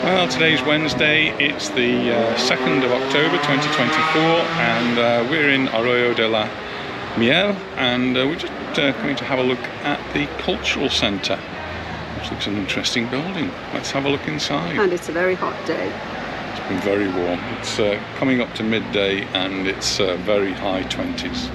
Well, today's Wednesday, it's the 2nd of October 2024, and we're in Arroyo de la Miel, and we're just going to have a look at the cultural centre, which looks an interesting building. Let's have a look inside. And it's a very hot day. It's been very warm. It's coming up to midday, and it's very high 20s.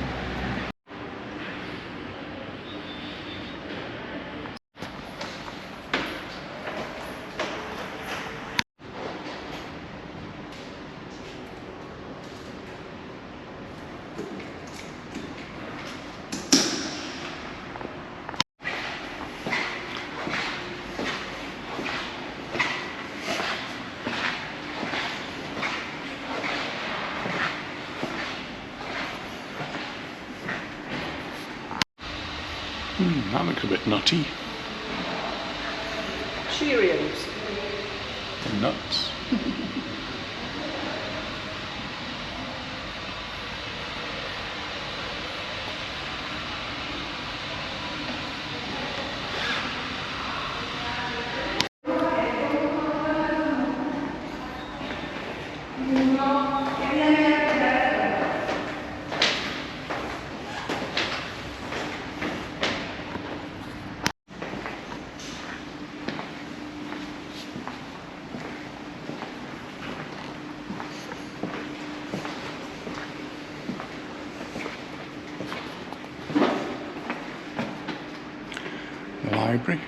That looks a bit nutty. Cheerios. And nuts. Library.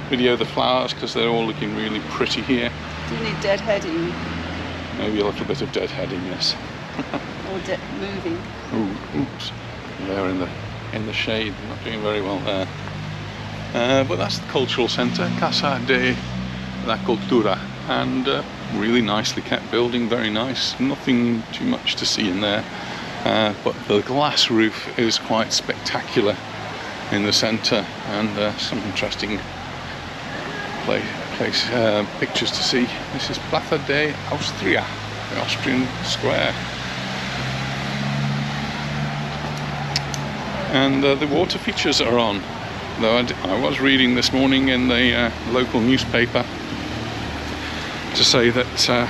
Video the flowers because they're all looking really pretty here. Do you need deadheading? Maybe a little bit of deadheading, yes. Or moving? Ooh, oops. They're in the shade. They're not doing very well there. But that's the cultural centre, Casa de la Cultura, and really nicely kept building, very nice. Nothing too much to see in there, but the glass roof is quite spectacular in the centre, and some interesting pictures to see. This is Plaza de Austria, the Austrian square. And the water features are on. Though I was reading this morning in the local newspaper to say that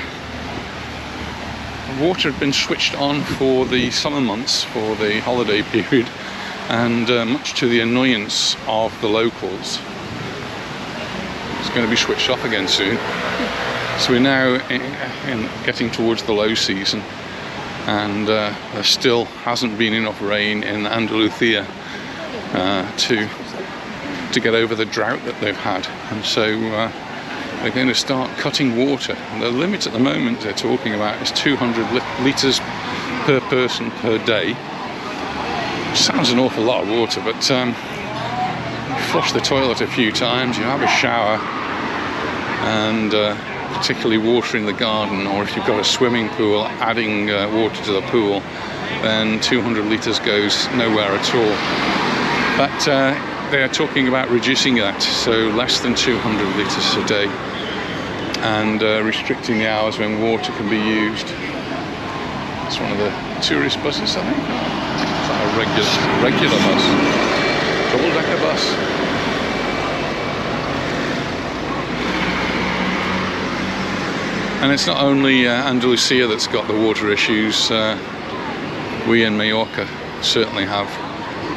water had been switched on for the summer months, for the holiday period, and much to the annoyance of the locals, it's going to be switched off again soon. So we're now in getting towards the low season, and there still hasn't been enough rain in Andalusia to get over the drought that they've had, and so they're going to start cutting water. And the limit at the moment they're talking about is 200 litres per person per day. Sounds an awful lot of water, but you flush the toilet a few times, you have a shower, and particularly watering the garden, or if you've got a swimming pool, adding water to the pool, then 200 litres goes nowhere at all. But they are talking about reducing that, so less than 200 litres a day, and restricting the hours when water can be used. It's one of the tourist buses, I think. It's like a regular bus, double-decker bus. And it's not only Andalusia that's got the water issues. We in Mallorca certainly have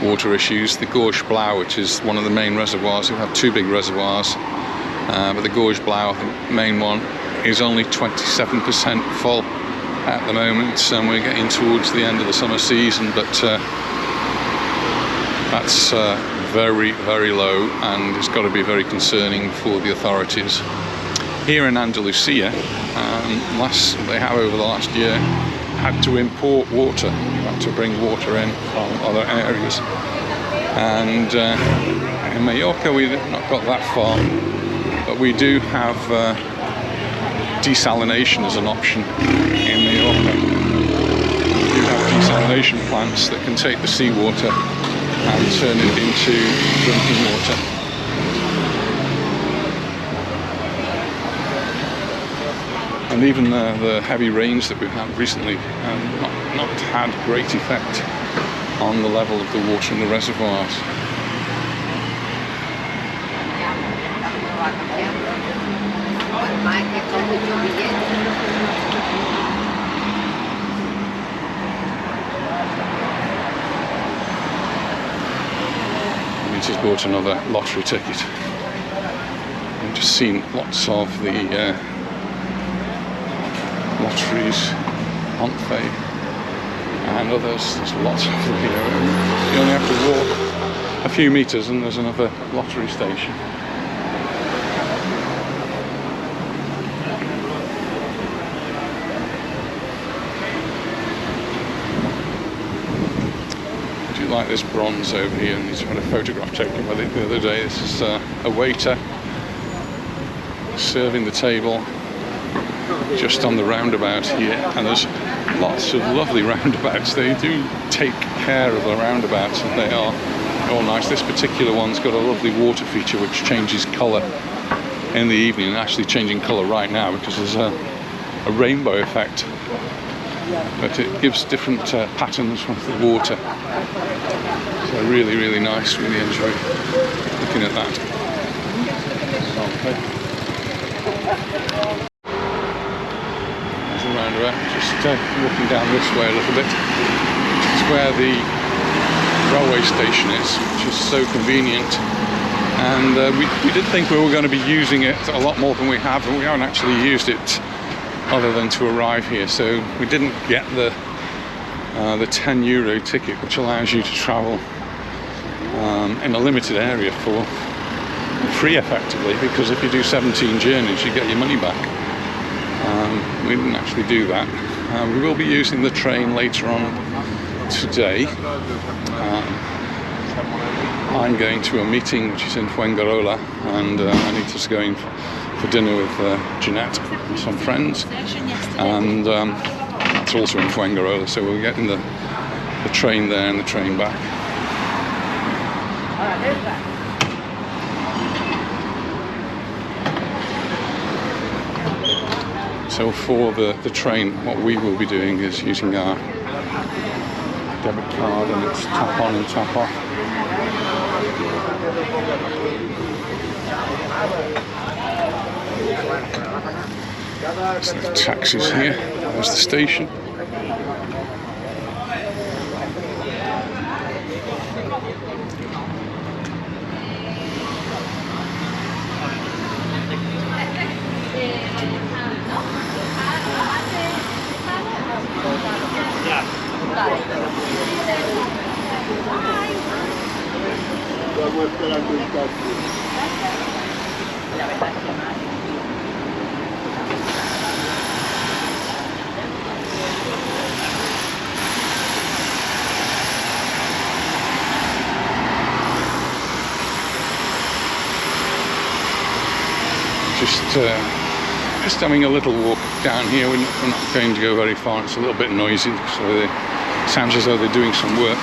water issues. The Gorge Blau, which is one of the main reservoirs, we have two big reservoirs, but the Gorge Blau, the main one, is only 27% full at the moment, and we're getting towards the end of the summer season, but that's very, very low, and it's got to be very concerning for the authorities. Here in Andalusia, they have over the last year had to import water. You had to bring water in from other areas, and in Mallorca we've not got that far, But we do have desalination as an option in Mallorca. We do have desalination plants that can take the seawater and turn it into drinking water. And even the heavy rains that we've had recently not had great effect on the level of the water in the reservoirs. We just bought another lottery ticket. I've just seen lots of the lotteries, Ontfe and others. There's lots of them here. You only have to walk a few meters and there's another lottery station. I do like this bronze over here, and he's had a photograph taken with it the other day. This is a waiter serving the table just on the roundabout here, and there's lots of lovely roundabouts. They do take care of the roundabouts and they are all nice. This particular one's got a lovely water feature which changes colour in the evening, and actually changing colour right now because there's a rainbow effect, but it gives different patterns with the water. So really, really nice. Really enjoy looking at that. Roundabout, just walking down this way a little bit. It's where the railway station is, which is so convenient, and we did think we were going to be using it a lot more than we have, and we haven't actually used it other than to arrive here. So we didn't get the €10 ticket, which allows you to travel in a limited area for free effectively, because if you do 17 journeys you get your money back. We didn't actually do that. We will be using the train later on today. I'm going to a meeting which is in Fuengirola, and Anita's going for dinner with Jeanette and some friends, and that's also in Fuengirola, so we'll get in the train there and the train back. So for the train, what we will be doing is using our debit card, and it's tap on and tap off. There's the taxis here. There's the station. Just having a little walk down here. We're not going to go very far. It's a little bit noisy, so it sounds as though they're doing some work.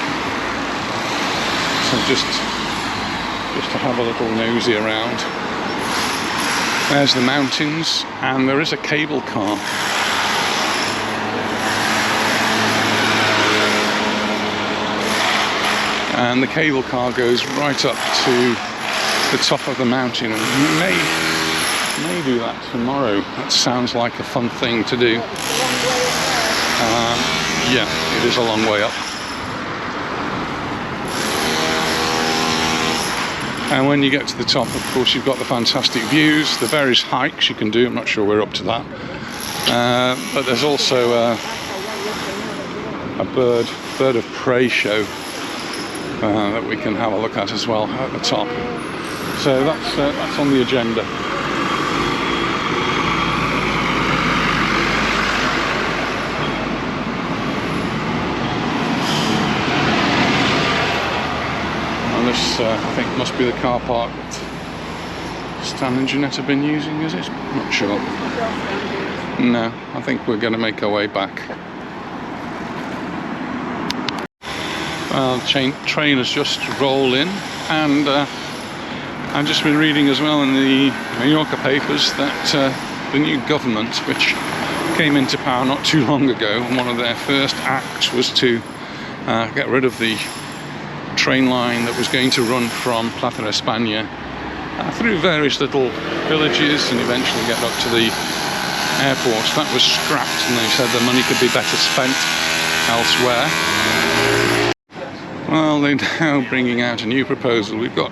So just to have a little nosy around. There's the mountains, and there is a cable car. And the cable car goes right up to the top of the mountain, and we may do that tomorrow. That sounds like a fun thing to do. Yeah, it is a long way up. And when you get to the top, of course, you've got the fantastic views, the various hikes you can do. I'm not sure we're up to that. But there's also a bird of prey show that we can have a look at as well at the top. So that's on the agenda. And this, I think, must be the car park that Stan and Jeanette have been using, is it? Not sure. No, I think we're going to make our way back. Well, the train has just rolled in, and I've just been reading as well in the Mallorca papers that the new government, which came into power not too long ago, and one of their first acts was to get rid of the train line that was going to run from Plaza de Austria through various little villages and eventually get up to the airport. That was scrapped, and they said the money could be better spent elsewhere. Well, they're now bringing out a new proposal. We've got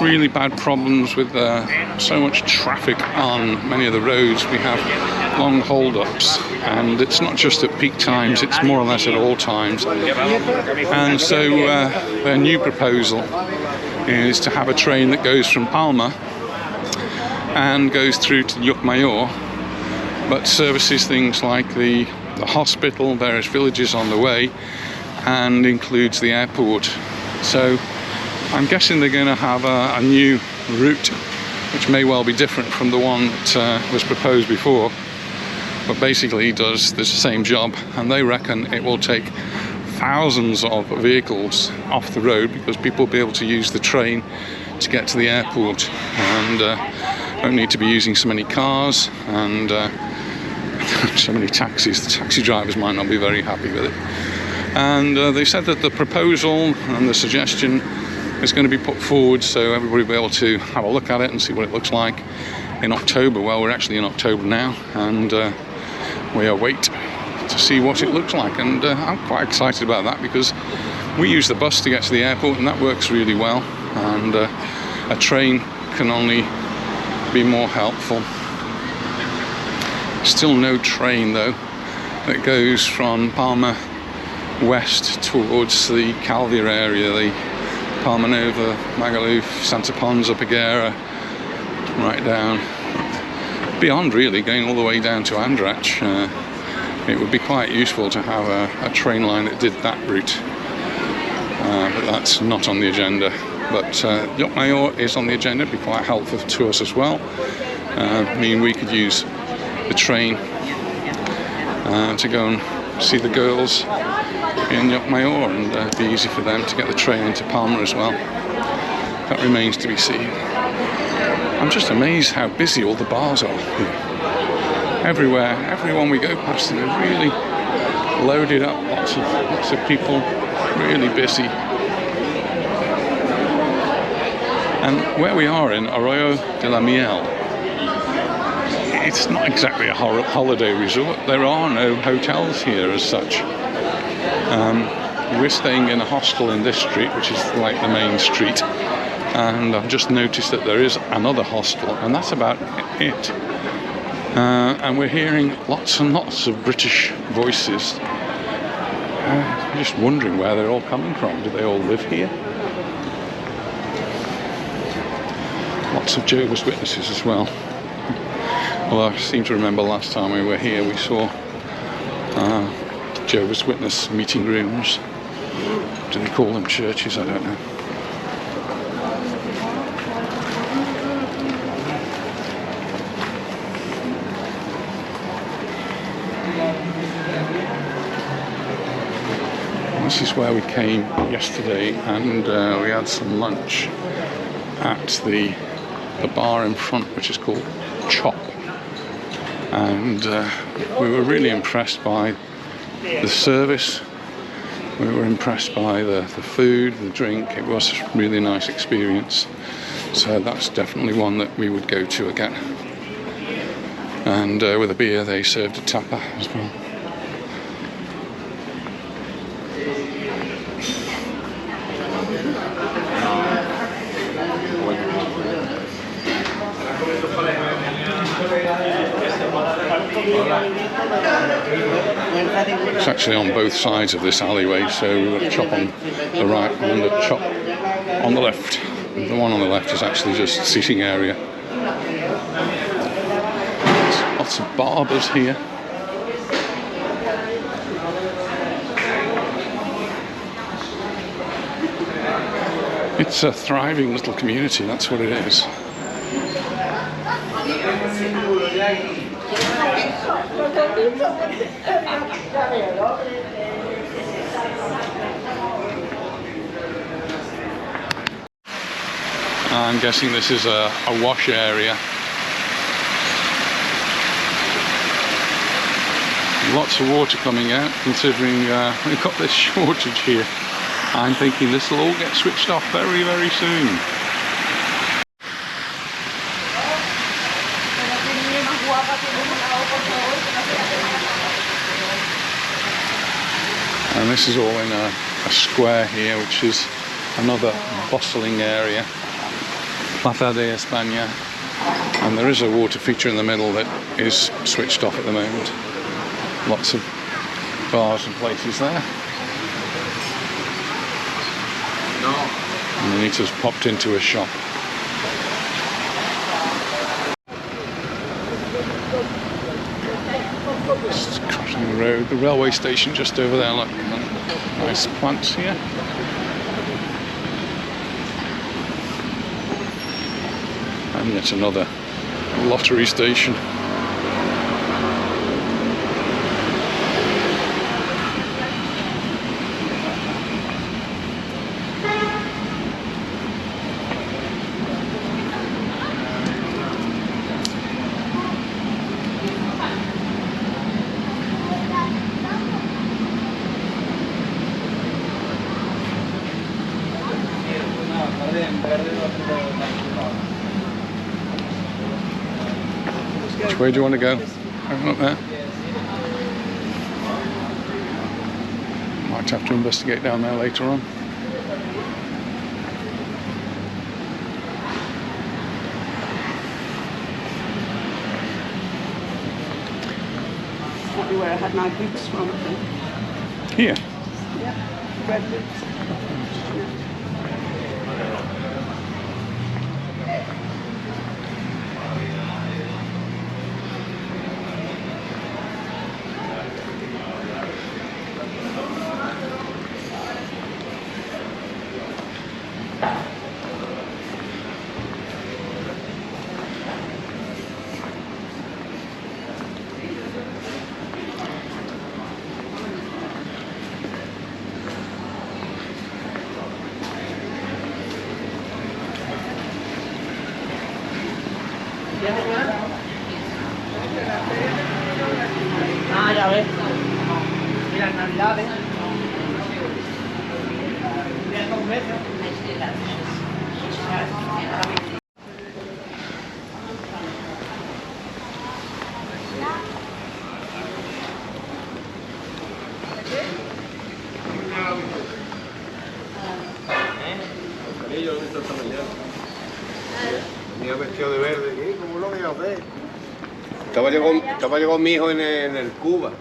really bad problems with so much traffic on many of the roads. We have long hold-ups, and it's not just at peak times, it's more or less at all times. And so their new proposal is to have a train that goes from Palma and goes through to Majorca, but services things like the hospital, various villages on the way, and includes the airport. So I'm guessing they're going to have a new route, which may well be different from the one that was proposed before, but basically does the same job, and they reckon it will take thousands of vehicles off the road because people will be able to use the train to get to the airport, and don't need to be using so many cars and so many taxis. The taxi drivers might not be very happy with it. And they said that the proposal and the suggestion is going to be put forward so everybody will be able to have a look at it and see what it looks like in October. Well, we're actually in October now, and we await to see what it looks like. And I'm quite excited about that because we use the bus to get to the airport, and that works really well. And a train can only be more helpful. Still no train though that goes from Palma west towards the Calvia area, the Palma Nova, Magaluf, Santa Ponsa, Peguera, right down beyond, really, going all the way down to Andrach. It would be quite useful to have a train line that did that route, but that's not on the agenda. But Majorca is on the agenda. It'd be quite helpful to us as well. I mean, we could use the train to go and see the girls in Majorca, and it'd be easy for them to get the train into Palma as well. That remains to be seen. I'm just amazed how busy all the bars are here. Everywhere, everyone we go past, they're really loaded up. Lots of people, really busy. And where we are in Arroyo de la Miel, it's not exactly a holiday resort. There are no hotels here as such. We're staying in a hostel in this street, which is like the main street, and I've just noticed that there is another hostel, and that's about it. And we're hearing lots and lots of British voices. I'm just wondering where they're all coming from. Do they all live here? Lots of Jehovah's Witnesses as well. Well, I seem to remember last time we were here we saw Jehovah's Witness meeting rooms. Do they call them churches? I don't know. This is where we came yesterday, and we had some lunch at the bar in front, which is called Chop, and we were really impressed by the service. We were impressed by the food, the drink. It was a really nice experience, so that's definitely one that we would go to again. And with a beer they served a tapa as well. It's actually on both sides of this alleyway, so we've got a Chop on the right and a Chop on the left. The one on the left is actually just seating area. There's lots of barbers here. It's a thriving little community, that's what it is. I'm guessing this is a wash area. Lots of water coming out, considering we've got this shortage here. I'm thinking this will all get switched off very, very soon. And this is all in a square here, which is another bustling area. Plaza de Austria. And there is a water feature in the middle that is switched off at the moment. Lots of bars and places there. And Anita's popped into a shop. Just crossing the road. The railway station just over there. Look, nice plants here. And yet another lottery station. Which way do you want to go? Over up there? Might have to investigate down there later on. Probably where I had my boots from, I think. Here? Yeah, red boots. Ah, ya ves. Mira, Navidades. Mira, 2 metros. Yo lo he visto esta mañana. Venía vestido de verde. ¿Qué? ¿Cómo lo veía usted? Estaba llegó mi hijo en el Cuba,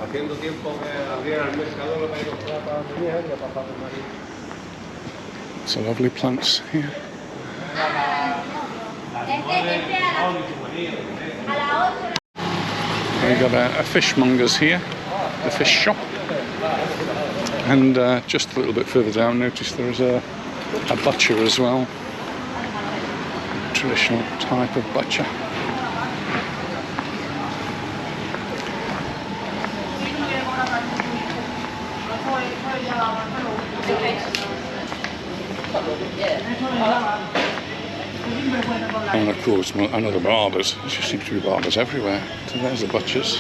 haciendo tiempo que abrieran el mercado, lo que hay para mi hija y para papá de María. Some lovely plants here. We've got a fishmonger's here, the fish shop. And just a little bit further down, notice there's a butcher as well. Traditional type of butcher. And of course, another barbers. There just seems to be barbers everywhere. So there's the butchers.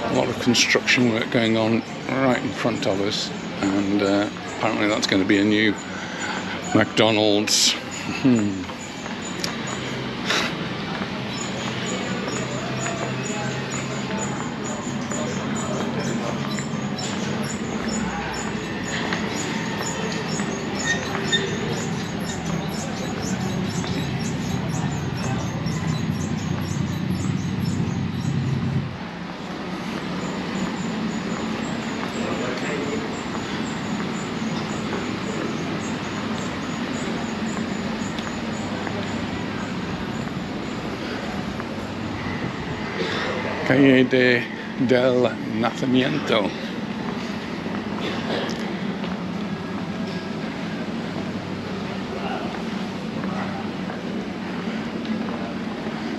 A lot of construction work going on right in front of us, and apparently that's going to be a new McDonald's. Calle de del nacimiento.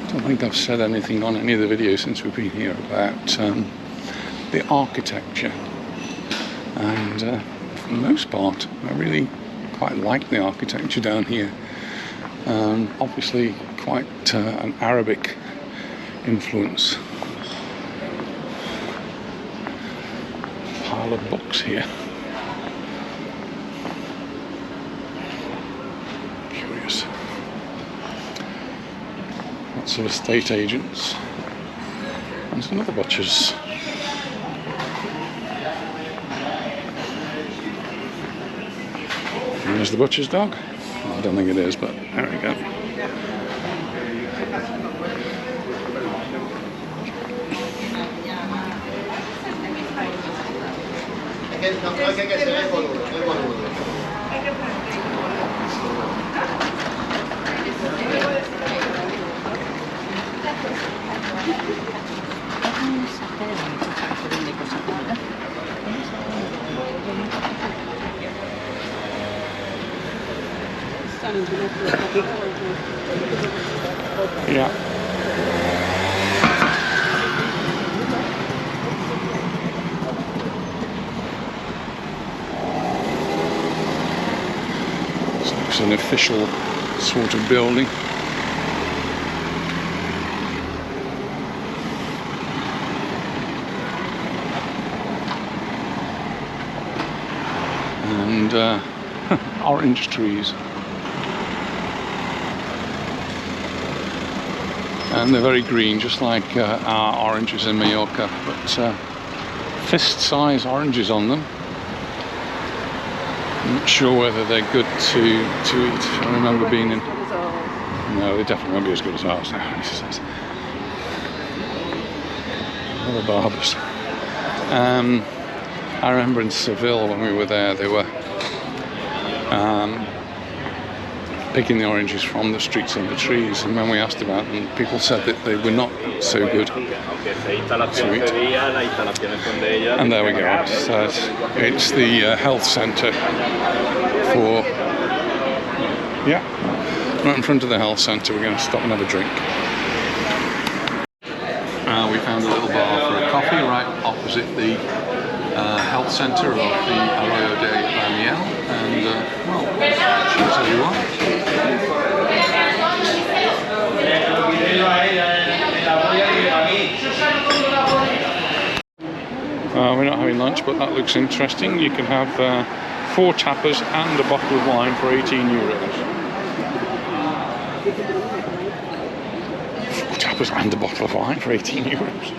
I don't think I've said anything on any of the videos since we've been here about the architecture, and for the most part I really quite like the architecture down here. Obviously quite an Arabic influence. Pile of books here. Curious. Lots of estate agents. And there's another butcher's. And there's the butcher's dog. I don't think it is, but there we go. Yeah. So it's an official sort of building. And orange trees. And they're very green, just like our oranges in Mallorca, but fist-size oranges on them. I'm not sure whether they're good to eat. I remember being in... No, they definitely won't be as good as ours now. Other barbers. I remember in Seville when we were there, they were picking the oranges from the streets and the trees, and when we asked about them, people said that they were not so good to eat. And there we go. So it's the health centre for... Yeah, right in front of the health centre. We're going to stop and have a drink. We found a little bar for a coffee right opposite the health centre of the Arroyo de Miel, and well, cheers everyone. We're not having lunch, but that looks interesting. You can have 4 tapas and a bottle of wine for 18 euros. 4 tapas and a bottle of wine for 18 euros.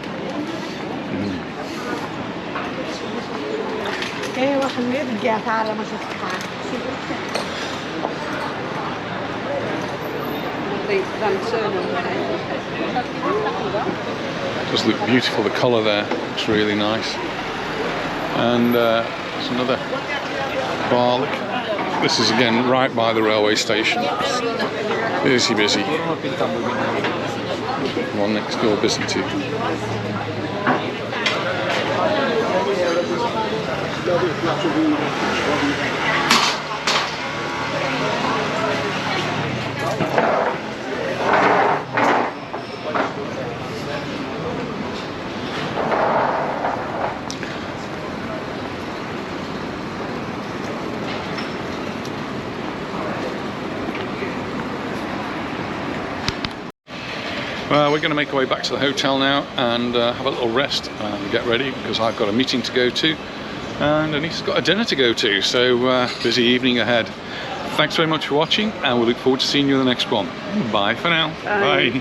Does look beautiful, the colour there looks really nice. And there's another bar. This is again right by the railway station. Busy, busy. One next door, busy too. Well, we're going to make our way back to the hotel now and have a little rest and get ready, because I've got a meeting to go to and Anita's got a dinner to go to, so busy evening ahead. Thanks very much for watching, and we look forward to seeing you in the next one. Bye for now. Bye. Bye.